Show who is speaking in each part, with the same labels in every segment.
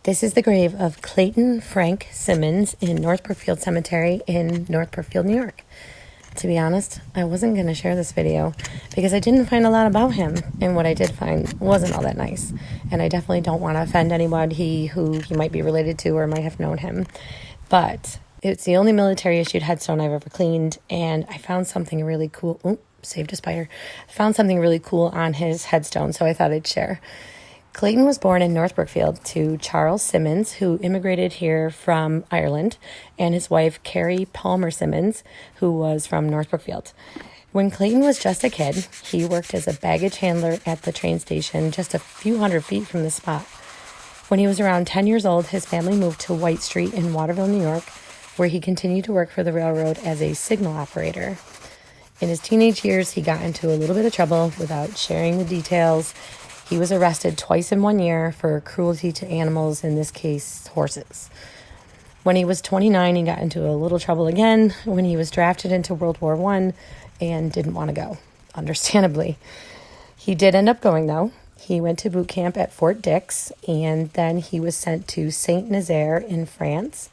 Speaker 1: This is the grave of Clayton Frank Simmons in North Brookfield Cemetery in North Brookfield, New York. To be honest, I wasn't going to share this video because I didn't find a lot about him, and what I did find wasn't all that nice. And I definitely don't want to offend anybody who he might be related to or might have known him. But it's the only military-issued headstone I've ever cleaned, and I found something really cool. Oh, saved a spider. I found something really cool on his headstone, so I thought I'd share. Clayton was born in North Brookfield to Charles Simmons, who immigrated here from Ireland, and his wife, Carrie Palmer Simmons, who was from North Brookfield. When Clayton was just a kid, he worked as a baggage handler at the train station just a few hundred feet from the spot. When he was around 10 years old, his family moved to White Street in Waterville, New York, where he continued to work for the railroad as a signal operator. In his teenage years, he got into a little bit of trouble without sharing the details. He was arrested twice in 1 year for cruelty to animals, in this case, horses. When he was 29, he got into a little trouble again when he was drafted into World War I and didn't want to go, understandably. He did end up going, though. He went to boot camp at Fort Dix, and then he was sent to Saint Nazaire in France.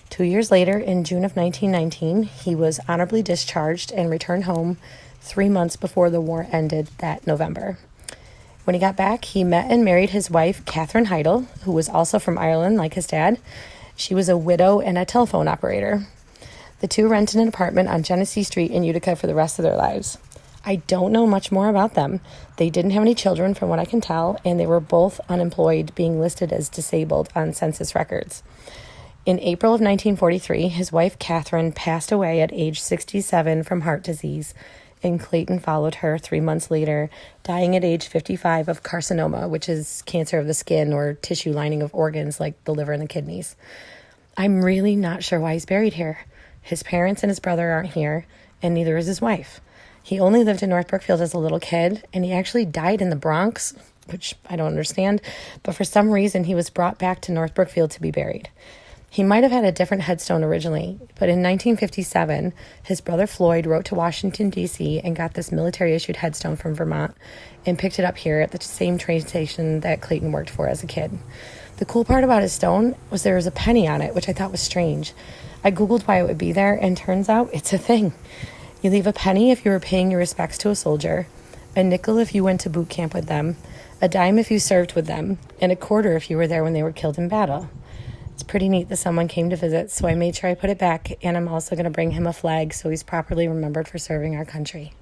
Speaker 1: 2 years later, in June of 1919, he was honorably discharged and returned home 3 months before the war ended that November. When he got back, he met and married his wife, Catherine Heidel, who was also from Ireland, like his dad. She was a widow and a telephone operator. The two rented an apartment on Genesee Street in Utica for the rest of their lives. I don't know much more about them. They didn't have any children, from what I can tell, and they were both unemployed, being listed as disabled on census records. In April of 1943, his wife, Catherine, passed away at age 67 from heart disease, and Clayton followed her 3 months later, dying at age 55 of carcinoma, which is cancer of the skin or tissue lining of organs like the liver and the kidneys. I'm really not sure why he's buried here. His parents and his brother aren't here, and neither is his wife. He only lived in North Brookfield as a little kid, and he actually died in the Bronx, which I don't understand, but for some reason he was brought back to North Brookfield to be buried. He might have had a different headstone originally, but in 1957, his brother Floyd wrote to Washington, D.C. and got this military-issued headstone from Vermont and picked it up here at the same train station that Clayton worked for as a kid. The cool part about his stone was there was a penny on it, which I thought was strange. I Googled why it would be there, and turns out it's a thing. You leave a penny if you were paying your respects to a soldier, a nickel if you went to boot camp with them, a dime if you served with them, and a quarter if you were there when they were killed in battle. It's pretty neat that someone came to visit, so I made sure I put it back, and I'm also going to bring him a flag so he's properly remembered for serving our country.